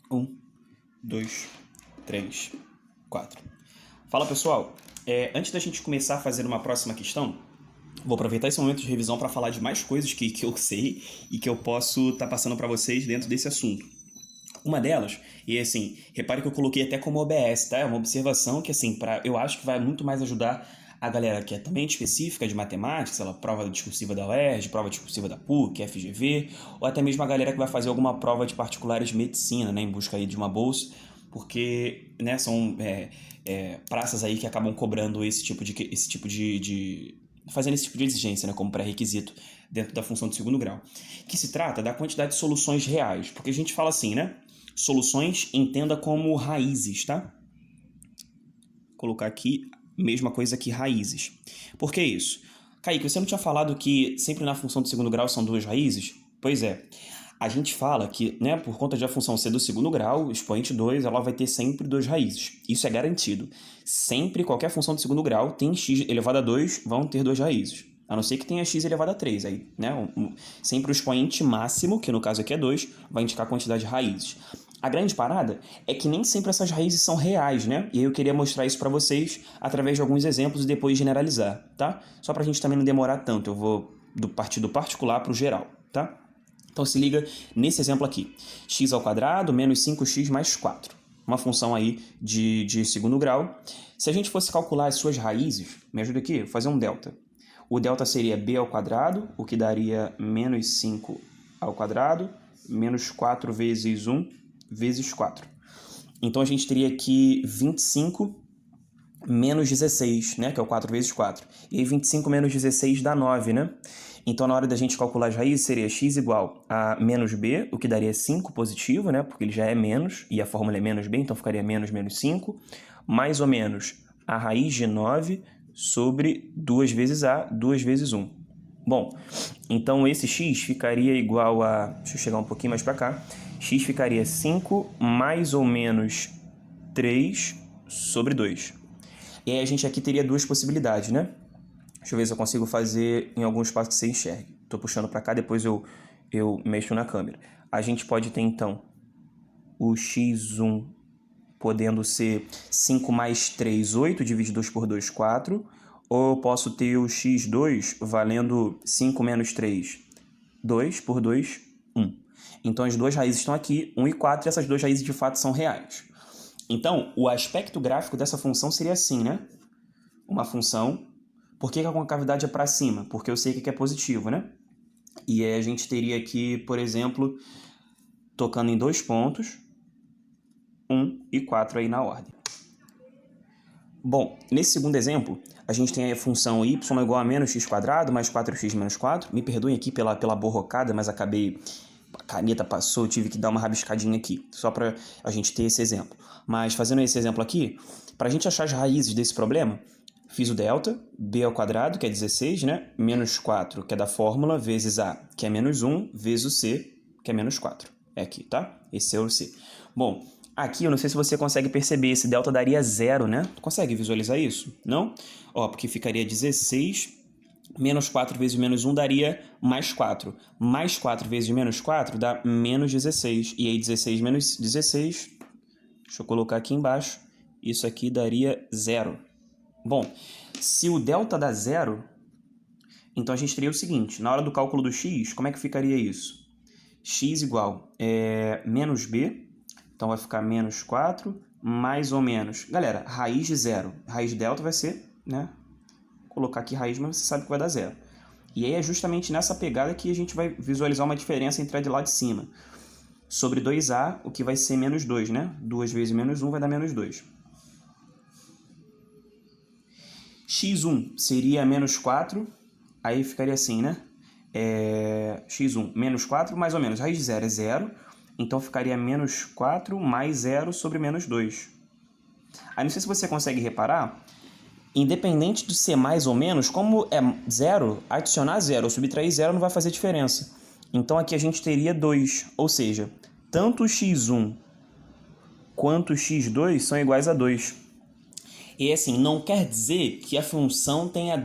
Um, dois, três, quatro. Fala pessoal, antes da gente começar a fazer uma próxima questão, vou aproveitar esse momento de revisão para falar de mais coisas que eu sei e que eu posso estar passando para vocês dentro desse assunto. Uma delas, e assim, repare que eu coloquei até como OBS, tá? É uma observação que assim, eu acho que vai muito mais ajudar a galera que é também específica de matemática, sei lá, prova discursiva da UERJ, prova discursiva da PUC, FGV, ou até mesmo a galera que vai fazer alguma prova de particulares de medicina, né, em busca aí de uma bolsa, porque, né, são praças aí que acabam cobrando fazendo esse tipo de exigência, né, como pré-requisito dentro da função de segundo grau, que se trata da quantidade de soluções reais, porque a gente fala assim, né, soluções entenda como raízes, tá? Vou colocar aqui, mesma coisa que raízes. Por que isso? Kaique, você não tinha falado que sempre na função do segundo grau são duas raízes? Pois é. A gente fala que, né, por conta de a função ser do segundo grau, expoente 2, ela vai ter sempre duas raízes. Isso é garantido. Sempre, qualquer função do segundo grau tem x elevado a 2, vão ter duas raízes. A não ser que tenha x elevado a 3. Aí, né, sempre o expoente máximo, que no caso aqui é 2, vai indicar a quantidade de raízes. A grande parada é que nem sempre essas raízes são reais, né? E aí eu queria mostrar isso para vocês através de alguns exemplos e depois generalizar, tá? Só pra gente também não demorar tanto, eu vou partir do particular pro geral, tá? Então se liga nesse exemplo aqui. X ao quadrado menos 5x mais 4. Uma função aí de segundo grau. Se a gente fosse calcular as suas raízes, me ajuda aqui, vou fazer um delta. O delta seria b ao quadrado, o que daria menos 5 ao quadrado, menos 4 vezes 1 vezes 4. Então a gente teria aqui 25 menos 16, né? Que é o 4 vezes 4. E aí 25 menos 16 dá 9, né? Então, na hora da gente calcular as raízes, seria x igual a menos b, o que daria 5 positivo, né? Porque ele já é menos, e a fórmula é menos b, então ficaria menos 5, mais ou menos a raiz de 9 sobre 2 vezes a, 2 vezes 1. Bom, então esse x ficaria igual a... Deixa eu chegar um pouquinho mais para cá. X ficaria 5 mais ou menos 3 sobre 2. E aí a gente aqui teria duas possibilidades, né? Deixa eu ver se eu consigo fazer em algum espaço que você enxergue. Estou puxando para cá, depois eu mexo na câmera. A gente pode ter, então, o x1 podendo ser 5 mais 3, 8, dividido 2 por 2, 4. Ou eu posso ter o x2 valendo 5 menos 3, 2 por 2, 1. Então, as duas raízes estão aqui, 1 e 4, e essas duas raízes de fato são reais. Então, o aspecto gráfico dessa função seria assim, né? Uma função. Por que a concavidade é para cima? Porque eu sei que é positivo, né? E aí a gente teria aqui, por exemplo, tocando em dois pontos, 1 e 4 aí na ordem. Bom, nesse segundo exemplo, a gente tem a função y igual a menos x quadrado mais 4x menos 4. Me perdoem aqui pela borrocada, mas acabei... A caneta passou, eu tive que dar uma rabiscadinha aqui, só para a gente ter esse exemplo. Mas fazendo esse exemplo aqui, para a gente achar as raízes desse problema, fiz o delta, b ao quadrado, que é 16, né? Menos 4, que é da fórmula, vezes a, que é menos 1, vezes o c, que é menos 4. É aqui, tá? Esse é o c. Bom, aqui eu não sei se você consegue perceber, esse delta daria 0, né? Consegue visualizar isso? Não? Ó, porque ficaria 16... Menos 4 vezes menos 1 daria mais 4. Mais 4 vezes menos 4 dá menos 16. E aí 16 menos 16, deixa eu colocar aqui embaixo, isso aqui daria 0. Bom, se o delta dá 0, então a gente teria o seguinte, na hora do cálculo do x, como é que ficaria isso? X igual menos b, então vai ficar menos 4, mais ou menos... Galera, raiz de 0, raiz de delta vai ser, né? Colocar aqui raiz, mas você sabe que vai dar 0. E aí é justamente nessa pegada que a gente vai visualizar uma diferença entre a de lá de cima. Sobre 2a, o que vai ser menos 2, né? 2 vezes menos 1 vai dar menos 2. x1 seria menos 4, aí ficaria assim, né? x1 menos 4, mais ou menos. Raiz de 0 é 0, então ficaria menos 4 mais 0 sobre menos 2. Aí não sei se você consegue reparar... Independente de ser mais ou menos, como é 0, adicionar 0 ou subtrair 0 não vai fazer diferença. Então aqui a gente teria 2, ou seja, tanto x1 quanto x2 são iguais a 2. E assim, não quer dizer que a função tenha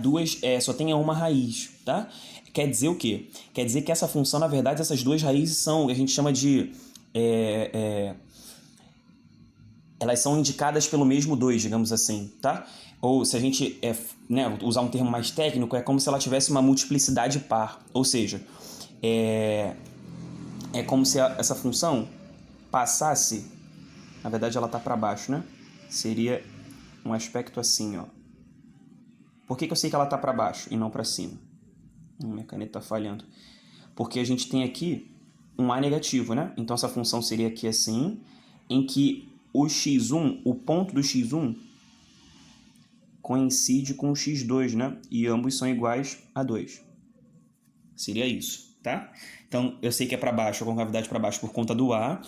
só tenha uma raiz, tá? Quer dizer o quê? Quer dizer que essa função, na verdade, essas duas raízes são o que a gente chama de elas são indicadas pelo mesmo 2, digamos assim, tá? Ou se a gente usar um termo mais técnico, é como se ela tivesse uma multiplicidade par. Ou seja, é como se essa função passasse... Na verdade, ela está para baixo, né? Seria um aspecto assim, ó. Por que eu sei que ela está para baixo e não para cima? Minha caneta está falhando. Porque a gente tem aqui um A negativo, né? Então, essa função seria aqui assim, em que o x1, o ponto do x1, coincide com o x2, né? E ambos são iguais a 2. Seria isso, tá? Então, eu sei que é para baixo, a concavidade para baixo por conta do A.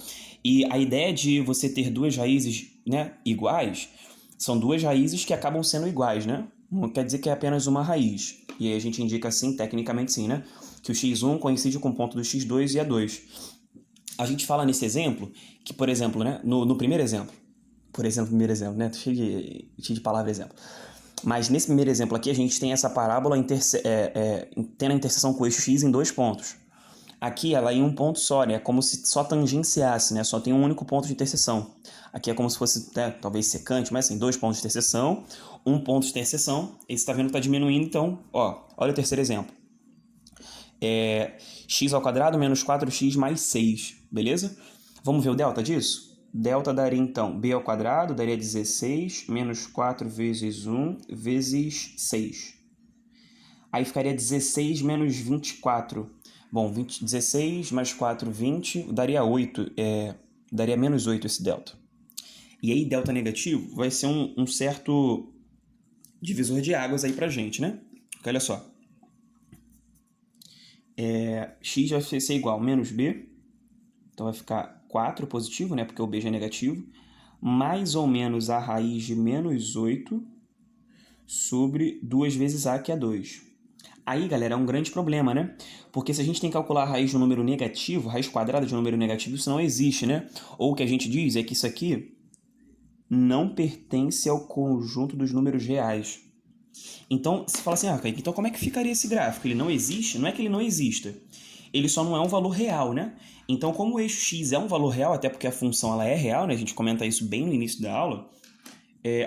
E a ideia de você ter duas raízes, né, iguais, são duas raízes que acabam sendo iguais, né? Não quer dizer que é apenas uma raiz. E aí a gente indica assim, tecnicamente sim, né? Que o x1 coincide com o ponto do x2 e a 2. A gente fala nesse exemplo que, por exemplo, né, no primeiro exemplo, né? Tô cheio de palavra exemplo. Mas nesse primeiro exemplo aqui, a gente tem essa parábola tendo a interseção com o eixo x em 2 pontos. Aqui ela é em um ponto só, né? É como se só tangenciasse, né? Só tem um único ponto de interseção. Aqui é como se fosse, né, talvez secante, mas assim, 2 pontos de interseção, um ponto de interseção. E você está vendo que está diminuindo, então, ó, olha o terceiro exemplo. X ao quadrado menos 4x mais 6, beleza? Vamos ver o delta disso? Delta daria, então, b ao quadrado, daria 16, menos 4 vezes 1, vezes 6. Aí ficaria 16 menos 24. Bom, 16 mais 4, 20, daria 8. Daria menos 8 esse delta. E aí, delta negativo vai ser um certo divisor de águas aí pra gente, né? Porque olha só. X vai ser igual a menos b. Então, vai ficar 4 positivo, né? Porque o b já é negativo. Mais ou menos a raiz de menos 8 sobre 2 vezes a, que é 2. Aí, galera, é um grande problema, né? Porque se a gente tem que calcular a raiz de um número negativo, raiz quadrada de um número negativo, isso não existe, né? Ou o que a gente diz é que isso aqui não pertence ao conjunto dos números reais. Então, você fala assim, Kaique, então como é que ficaria esse gráfico? Ele não existe? Não é que ele não exista. Ele só não é um valor real, né? Então, como o eixo x é um valor real, até porque a função ela é real, né? A gente comenta isso bem no início da aula,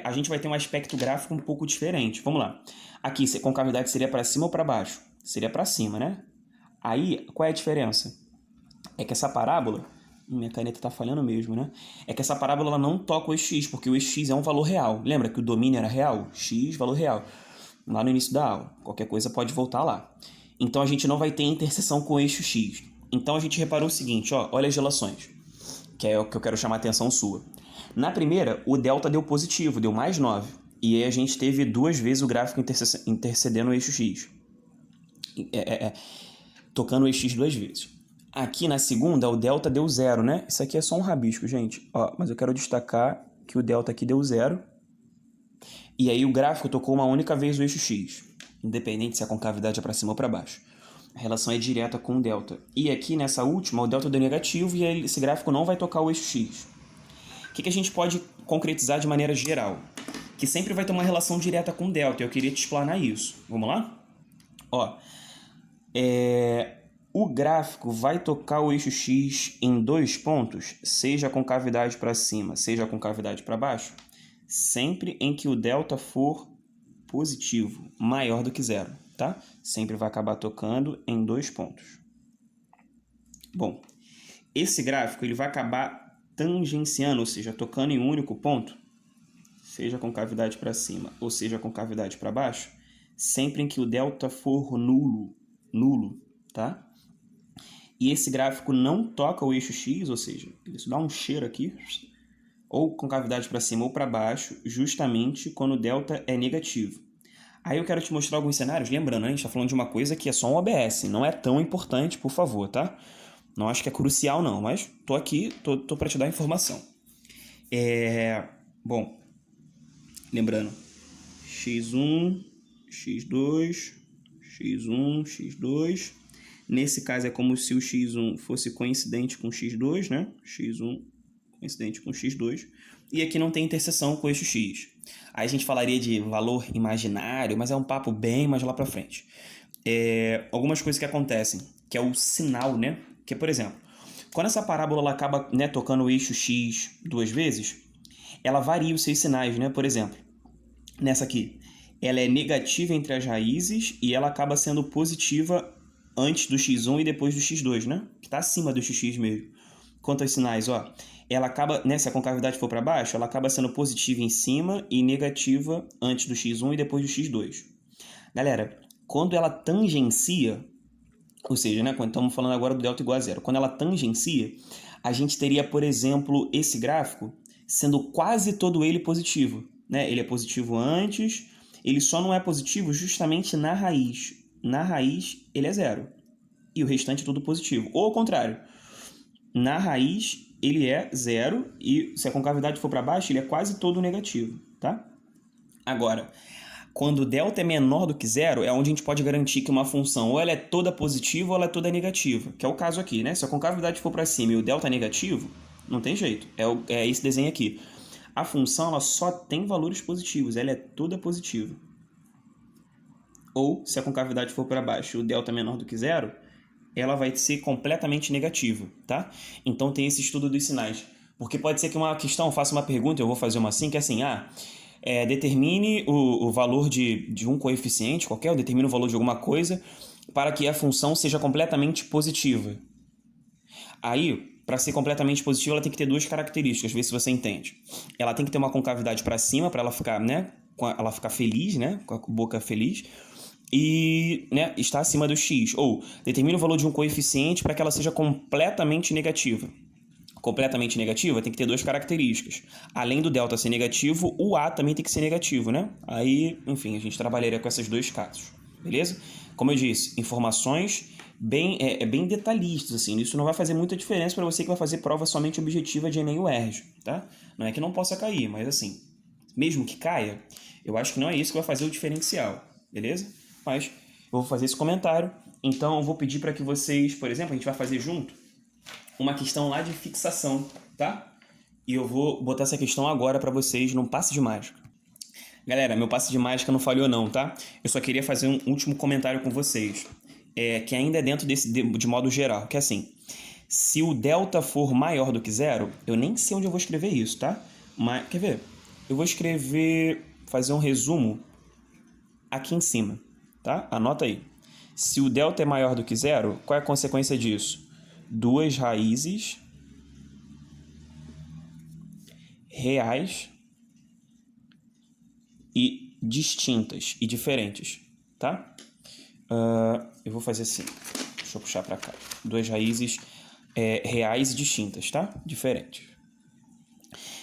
a gente vai ter um aspecto gráfico um pouco diferente. Vamos lá. Aqui, se a concavidade seria para cima ou para baixo? Seria para cima, né? Aí, qual é a diferença? É que essa parábola... Minha caneta está falhando mesmo, né? É que essa parábola ela não toca o eixo x, porque o eixo x é um valor real. Lembra que o domínio era real? X, valor real. Lá no início da aula. Qualquer coisa pode voltar lá. Então, a gente não vai ter interseção com o eixo x. Então, a gente reparou o seguinte, ó, olha as relações, que é o que eu quero chamar a atenção sua. Na primeira, o delta deu positivo, deu mais 9. E aí a gente teve 2 vezes o gráfico intercedendo o eixo x. Tocando o eixo x 2 vezes. Aqui na segunda, o delta deu 0, né? Isso aqui é só um rabisco, gente. Ó, mas eu quero destacar que o delta aqui deu 0. E aí o gráfico tocou uma única vez o eixo x, independente se a concavidade é para cima ou para baixo. A relação é direta com o delta. E aqui nessa última, o delta deu negativo e aí esse gráfico não vai tocar o eixo x. O que a gente pode concretizar de maneira geral? Que sempre vai ter uma relação direta com o delta. Eu queria te explanar isso. Vamos lá? Ó, o gráfico vai tocar o eixo x em 2 pontos, seja a concavidade para cima, seja a concavidade para baixo, sempre em que o delta for positivo, maior do que 0, tá? Sempre vai acabar tocando em 2 pontos. Bom, esse gráfico ele vai acabar tangenciando, ou seja, tocando em um único ponto, seja com cavidade para cima ou seja com cavidade para baixo, sempre em que o delta for nulo, tá? E esse gráfico não toca o eixo x, ou seja, ele só dá um cheiro aqui, ou com cavidade para cima ou para baixo, justamente quando o delta é negativo. Aí eu quero te mostrar alguns cenários, lembrando, né? A gente está falando de uma coisa que é só um OBS, não é tão importante, por favor, tá? Não acho que é crucial não, mas tô aqui, tô para te dar informação. Bom, lembrando, x1, x2, x1, x2. Nesse caso é como se o x1 fosse coincidente com x2, né? x1 coincidente com x2. E aqui não tem interseção com o eixo x. Aí a gente falaria de valor imaginário, mas é um papo bem mais lá para frente. Algumas coisas que acontecem, que é o sinal, né? Que é, por exemplo, quando essa parábola ela acaba, né, tocando o eixo x 2 vezes, ela varia os seus sinais, né? Por exemplo, nessa aqui, ela é negativa entre as raízes e ela acaba sendo positiva antes do x1 e depois do x2, né? Que está acima do xx mesmo. Quanto aos sinais, ó, ela acaba, né, se a concavidade for para baixo, ela acaba sendo positiva em cima e negativa antes do x1 e depois do x2. Galera, quando ela tangencia, ou seja, né, quando estamos falando agora do delta igual a zero, quando ela tangencia, a gente teria, por exemplo, esse gráfico sendo quase todo ele positivo, né? Ele é positivo antes, ele só não é positivo justamente na raiz. Na raiz, ele é zero. E o restante é tudo positivo. Ou ao contrário, na raiz, ele é zero e se a concavidade for para baixo, ele é quase todo negativo, tá? Agora, quando o delta é menor do que zero, é onde a gente pode garantir que uma função ou ela é toda positiva ou ela é toda negativa, que é o caso aqui, né? Se a concavidade for para cima e o delta é negativo, não tem jeito, é esse desenho aqui. A função ela só tem valores positivos, ela é toda positiva. Ou, se a concavidade for para baixo e o delta é menor do que zero, ela vai ser completamente negativa, tá? Então tem esse estudo dos sinais. Porque pode ser que uma questão faça uma pergunta, eu vou fazer uma assim, que é assim, determine o valor de um coeficiente qualquer, ou determine o valor de alguma coisa para que a função seja completamente positiva. Aí, para ser completamente positiva, ela tem que ter duas características, vê se você entende. Ela tem que ter uma concavidade para cima, para ela ficar, né, ela ficar feliz, né, com a boca feliz, e, né, está acima do x. Ou determine o valor de um coeficiente para que ela seja completamente negativa. Completamente negativa tem que ter duas características. Além do delta ser negativo, o A também tem que ser negativo, né? Aí, enfim, a gente trabalharia com esses dois casos, beleza? Como eu disse, informações bem detalhistas, assim. Isso não vai fazer muita diferença para você que vai fazer prova somente objetiva de Enem e UERJ, tá? Não é que não possa cair, mas assim, mesmo que caia, eu acho que não é isso que vai fazer o diferencial, beleza? Mas eu vou fazer esse comentário, então eu vou pedir para que vocês, por exemplo, a gente vai fazer junto uma questão lá de fixação, tá? E eu vou botar essa questão agora para vocês num passe de mágica. Galera, meu passe de mágica não falhou não, tá? Eu só queria fazer um último comentário com vocês, que ainda é dentro desse de modo geral, que é assim, se o delta for maior do que zero, eu nem sei onde eu vou escrever isso, tá? Mas, quer ver? Eu vou fazer um resumo aqui em cima, tá? Anota aí. Se o delta é maior do que zero, qual é a consequência disso? Duas raízes reais e distintas e diferentes, tá? Eu vou fazer assim, deixa eu puxar para cá. Duas raízes reais e distintas, tá? Diferentes.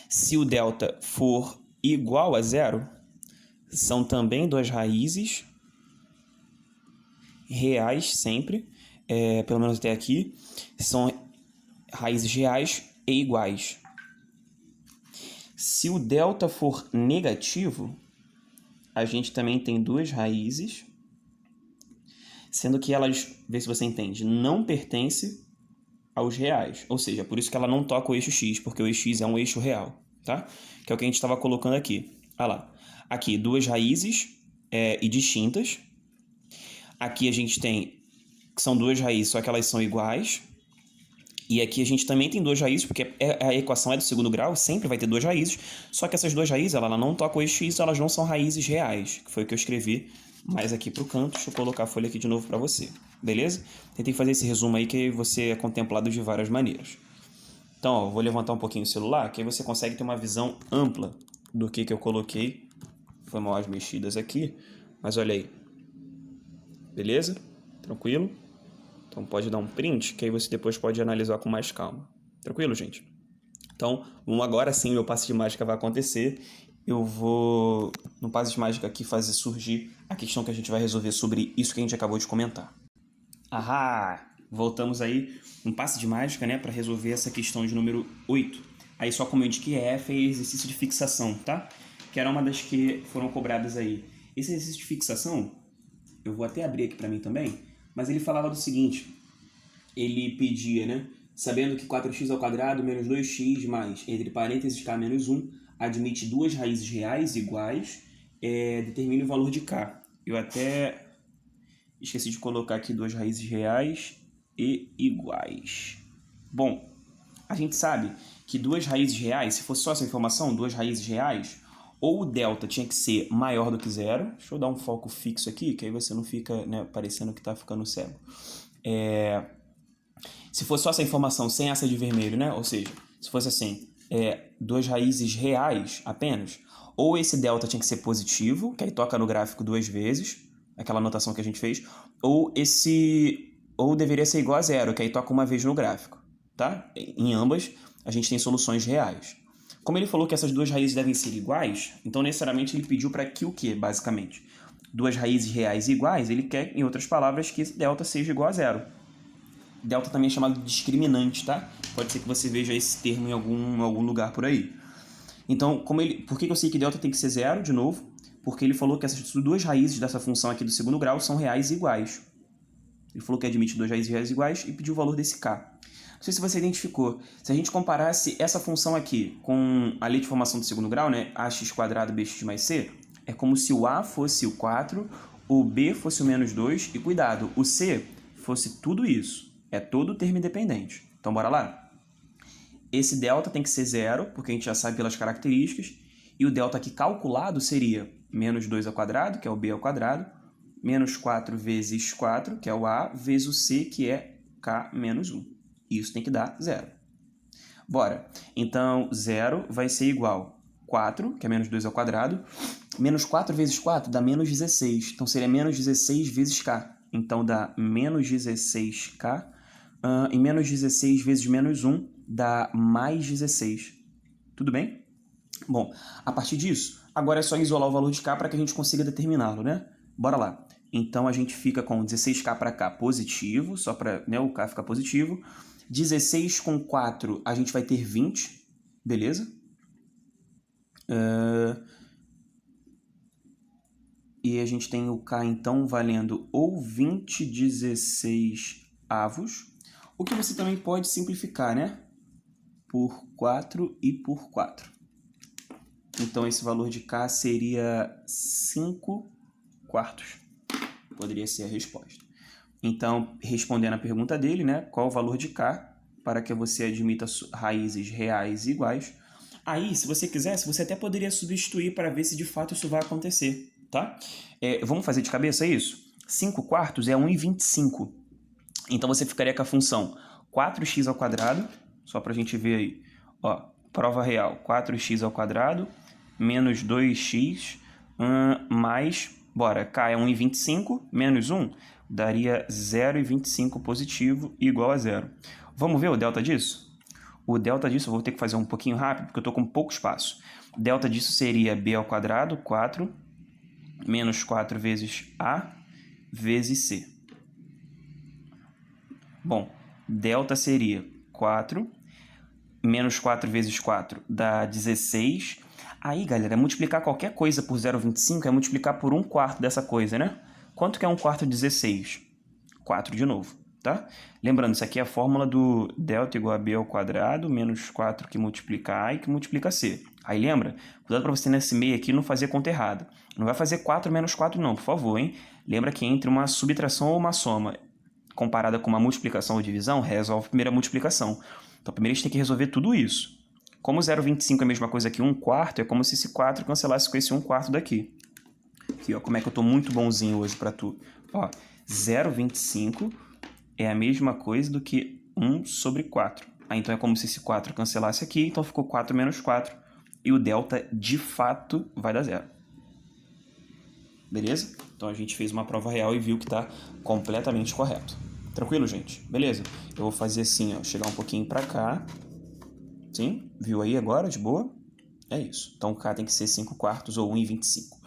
Se o delta for igual a zero, são também duas raízes reais sempre, pelo menos até aqui, são raízes reais e iguais. Se o delta for negativo, a gente também tem duas raízes, sendo que elas, vê se você entende, não pertencem aos reais. Ou seja, por isso que ela não toca o eixo x, porque o eixo x é um eixo real, tá? Que é o que a gente estava colocando aqui. Olha lá. Aqui, duas raízes e distintas. Aqui a gente tem que são duas raízes, só que elas são iguais. E aqui a gente também tem duas raízes, porque a equação é do segundo grau, sempre vai ter duas raízes, só que essas duas raízes, ela não tocam o eixo x, elas não são raízes reais, que foi o que eu escrevi mais aqui pro canto. Deixa eu colocar a folha aqui de novo para você, beleza? Tentei fazer esse resumo aí que você é contemplado de várias maneiras. Então, ó, vou levantar um pouquinho o celular, que aí você consegue ter uma visão ampla do que eu coloquei. Foi mal as mexidas aqui, mas olha aí. Beleza? Tranquilo? Então pode dar um print, que aí você depois pode analisar com mais calma. Tranquilo, gente? Então, agora sim, meu passe de mágica vai acontecer. Eu vou, no passe de mágica aqui, fazer surgir a questão que a gente vai resolver sobre isso que a gente acabou de comentar. Ahá! Voltamos aí, um passe de mágica, né, para resolver essa questão de número 8. Aí só como eu indiquei, F é exercício de fixação, tá? Que era uma das que foram cobradas aí. Esse exercício de fixação, eu vou até abrir aqui para mim também, mas ele falava do seguinte, ele pedia, né, sabendo que 4x² menos 2x mais, entre parênteses k menos 1, admite duas raízes reais iguais, determine o valor de k. Eu até esqueci de colocar aqui duas raízes reais e iguais. Bom, A gente sabe que duas raízes reais, se fosse só essa informação, duas raízes reais, ou o delta tinha que ser maior do que zero. Deixa eu dar um foco fixo aqui, que aí você não fica, né, parecendo que está ficando cego. Se fosse só essa informação sem essa de vermelho, né? Ou seja, se fosse assim, duas raízes reais apenas, ou esse delta tinha que ser positivo, que aí toca no gráfico duas vezes, aquela anotação que a gente fez, ou deveria ser igual a zero, que aí toca uma vez no gráfico, tá? Em ambas, a gente tem soluções reais. Como ele falou que essas duas raízes devem ser iguais, então necessariamente ele pediu para que o quê, basicamente? Duas raízes reais iguais, ele quer, em outras palavras, que esse delta seja igual a zero. Delta também é chamado de discriminante, tá? Pode ser que você veja esse termo em algum lugar por aí. Então, por que eu sei que delta tem que ser zero, de novo? Porque ele falou que essas duas raízes dessa função aqui do segundo grau são reais iguais. Ele falou que admite duas raízes reais iguais e pediu o valor desse k. Não sei se você identificou. Se a gente comparasse essa função aqui com a lei de formação do segundo grau, né? ax² bx mais c, é como se o a fosse o 4, o b fosse o menos 2 e, cuidado, o c fosse tudo isso. É todo termo independente. Então, bora lá? Esse delta tem que ser zero, porque a gente já sabe pelas características, e o delta aqui calculado seria menos 2 ao quadrado, que é o b ao quadrado, menos 4 vezes 4, que é o a, vezes o c, que é k menos 1. Isso tem que dar zero. Bora. Então, zero vai ser igual a 4, que é menos 2 ao quadrado, menos 4 vezes 4 dá menos 16. Então, seria menos 16 vezes k. Então, dá menos 16k. E menos 16 vezes menos 1 dá mais 16. Tudo bem? Bom, a partir disso, agora é só isolar o valor de k para que a gente consiga determiná-lo, né? Bora lá. Então, a gente fica com 16k para cá positivo, só para, né, o k ficar positivo. 16 com 4, a gente vai ter 20, beleza? E a gente tem o k, então, valendo ou 20 16 avos, o que você também pode simplificar, né? Por 4 e por 4. Então, esse valor de k seria 5 quartos. Poderia ser a resposta. Então, respondendo a pergunta dele, né? Qual o valor de k para que você admita raízes reais iguais? Aí, se você quisesse, você até poderia substituir para ver se de fato isso vai acontecer, tá? Vamos fazer de cabeça isso? 5 quartos é 1,25. Então, você ficaria com a função 4x ao quadrado, só para a gente ver aí, ó, prova real, 4x ao quadrado menos 2x mais, bora, k é 1,25, menos 1, daria 0,25 positivo igual a zero. Vamos ver o delta disso? O delta disso eu vou ter que fazer um pouquinho rápido, porque eu estou com pouco espaço. O delta disso seria b ao quadrado, 4, menos 4 vezes a, vezes c. Bom, delta seria 4, menos 4 vezes 4 dá 16. Aí, galera, multiplicar qualquer coisa por 0,25 é multiplicar por 1/4 dessa coisa, né? Quanto que é 1/4 de 16? 4 de novo, tá? Lembrando, isso aqui é a fórmula do delta igual a b ao quadrado, menos 4 que multiplica a e que multiplica c. Aí lembra? Cuidado para você nesse meio aqui não fazer conta errada. Não vai fazer 4 menos 4 não, por favor, hein? Lembra que entre uma subtração ou uma soma comparada com uma multiplicação ou divisão, resolve a primeira multiplicação. Então, primeiro a gente tem que resolver tudo isso. Como 0,25 é a mesma coisa que 1/4, é como se esse 4 cancelasse com esse 1/4 daqui. Aqui, ó, como é que eu tô muito bonzinho hoje para tu. Ó, 0,25 é a mesma coisa do que 1 sobre 4. Aí, então, é como se esse 4 cancelasse aqui, então ficou 4 menos 4. E o delta, de fato, vai dar zero. Beleza? Então, a gente fez uma prova real e viu que está completamente correto. Tranquilo, gente? Beleza? Eu vou fazer assim, ó, chegar um pouquinho para cá. Sim? Viu aí agora, de boa? É isso. Então, K tem que ser 5 quartos ou 1,25.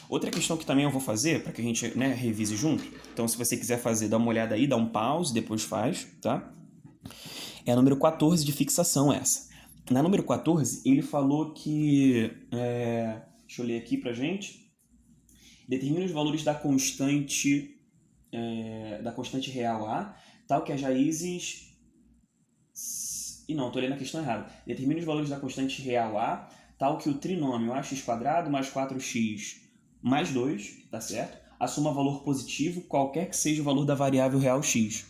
Outra questão que também eu vou fazer, para que a gente, né, revise junto. Então, se você quiser fazer, dá uma olhada aí, dá um pause, depois faz, tá? É a número 14 de fixação essa. Na número 14, ele falou que... deixa eu ler aqui pra gente. Determina os valores da constante real A, tal que as raízes... Não, estou lendo a questão errada. Determina os valores da constante real A, tal que o trinômio ax² mais 4x mais 2, tá certo? Assuma valor positivo, qualquer que seja o valor da variável real x.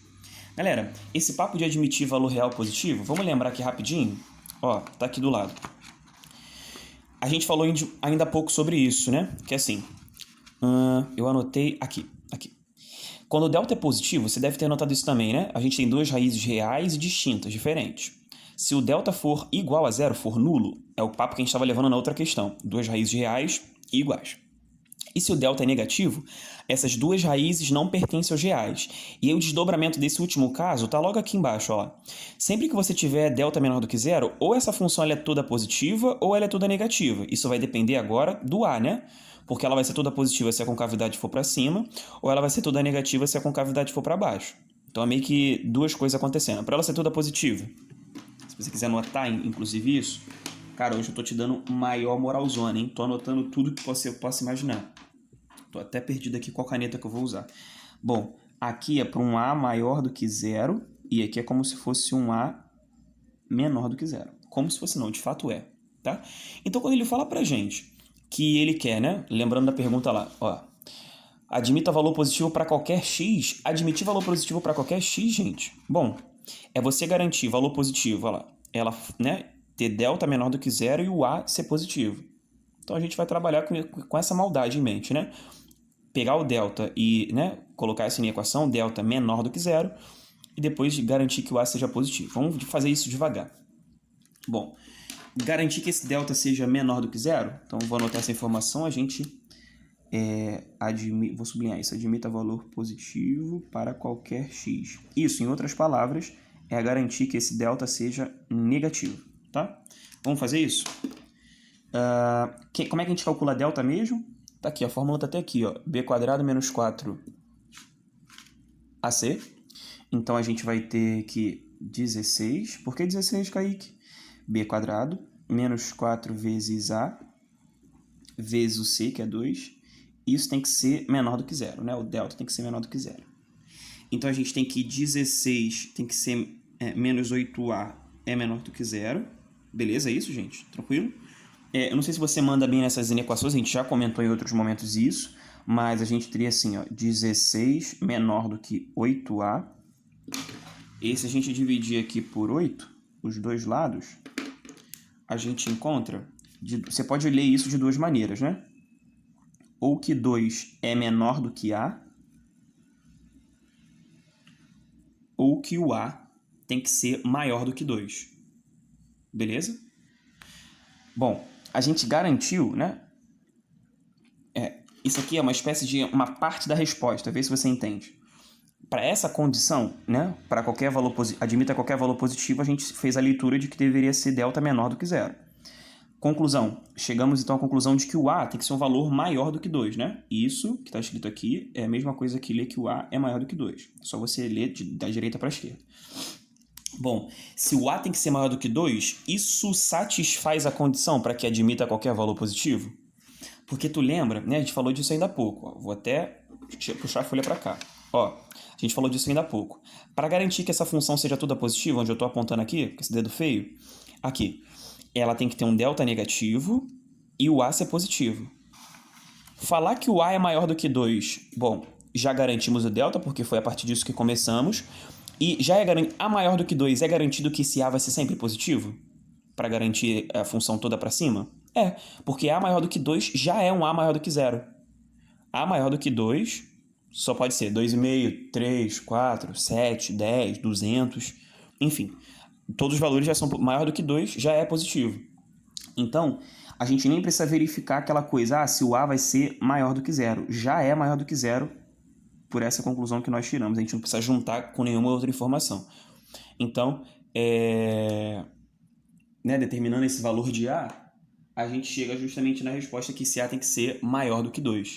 Galera, esse papo de admitir valor real positivo, vamos lembrar aqui rapidinho? Ó, tá aqui do lado. A gente falou ainda há pouco sobre isso, né? Que é assim, eu anotei aqui. Quando o delta é positivo, você deve ter notado isso também, né? A gente tem duas raízes reais e distintas, diferentes. Se o delta for igual a zero, for nulo, é o papo que a gente estava levando na outra questão. Duas raízes reais e iguais. E se o delta é negativo, essas duas raízes não pertencem aos reais. E aí o desdobramento desse último caso está logo aqui embaixo. Ó. Sempre que você tiver delta menor do que zero, ou essa função ela é toda positiva ou ela é toda negativa. Isso vai depender agora do A, né? Porque ela vai ser toda positiva se a concavidade for para cima, ou ela vai ser toda negativa se a concavidade for para baixo. Então é meio que duas coisas acontecendo. Para ela ser toda positiva, se você quiser anotar, inclusive, isso, cara, hoje eu tô te dando maior moralzona, hein? Tô anotando tudo que você possa imaginar. Tô até perdido aqui qual caneta que eu vou usar. Bom, aqui é para um A maior do que zero, e aqui é como se fosse um A menor do que zero. Como se fosse não, de fato é, tá? Então, quando ele fala pra gente que ele quer, né? Lembrando da pergunta lá, ó. Admita valor positivo para qualquer x. Admitir valor positivo para qualquer x, gente. Bom, é você garantir valor positivo, olha lá, ela, né, ter delta menor do que zero e o A ser positivo. Então a gente vai trabalhar com essa maldade em mente, né? Pegar o delta e, né, colocar isso em equação, delta menor do que zero, e depois garantir que o A seja positivo. Vamos fazer isso devagar. Bom, garantir que esse delta seja menor do que zero, então vou anotar essa informação, a gente vou sublinhar isso, admita valor positivo para qualquer x. Isso, em outras palavras, é garantir que esse delta seja negativo, tá? Vamos fazer isso? Como é que a gente calcula delta mesmo? Tá aqui, a fórmula tá até aqui, ó, b² menos 4ac. Então a gente vai ter que 16, por que 16, Kaique? b² menos 4 vezes a vezes o c, que é 2. Isso tem que ser menor do que zero, né? O delta tem que ser menor do que zero. Então a gente tem que 16 tem que ser menos 8a é menor do que zero. Beleza, é isso, gente? Tranquilo? Eu não sei se você manda bem nessas inequações, a gente já comentou em outros momentos isso, mas a gente teria assim, ó, 16 menor do que 8a. E se a gente dividir aqui por 8, os dois lados, a gente encontra... Você pode ler isso de duas maneiras, né? Ou que 2 é menor do que A, ou que o A tem que ser maior do que 2. Beleza? Bom, a gente garantiu, né? Isso aqui é uma espécie de uma parte da resposta, vê se você entende. Para essa condição, né? Para qualquer valor admita qualquer valor positivo, a gente fez a leitura de que deveria ser delta menor do que zero. Conclusão. Chegamos então à conclusão de que o A tem que ser um valor maior do que 2, né? Isso que está escrito aqui é a mesma coisa que ler que o A é maior do que 2. É só você ler da direita para a esquerda. Bom, se o A tem que ser maior do que 2, isso satisfaz a condição para que admita qualquer valor positivo? Porque tu lembra, né? A gente falou disso ainda há pouco. Ó. Vou até puxar a folha para cá. Ó, a gente falou disso ainda há pouco. Para garantir que essa função seja toda positiva, onde eu estou apontando aqui, com esse dedo feio, aqui, ela tem que ter um delta negativo e o A ser positivo. Falar que o A é maior do que 2, bom, já garantimos o delta, porque foi a partir disso que começamos. E já A maior do que 2 é garantido que esse A vai ser sempre positivo? Para garantir a função toda para cima? Porque A maior do que 2 já é um A maior do que 0. A maior do que 2 só pode ser 2,5, 3, 4, 7, 10, 200, enfim. Todos os valores já são maior do que 2, já é positivo. Então, a gente nem precisa verificar aquela coisa, se o A vai ser maior do que 0. Já é maior do que 0 por essa conclusão que nós tiramos. A gente não precisa juntar com nenhuma outra informação. Então, determinando esse valor de A, a gente chega justamente na resposta que esse A tem que ser maior do que 2.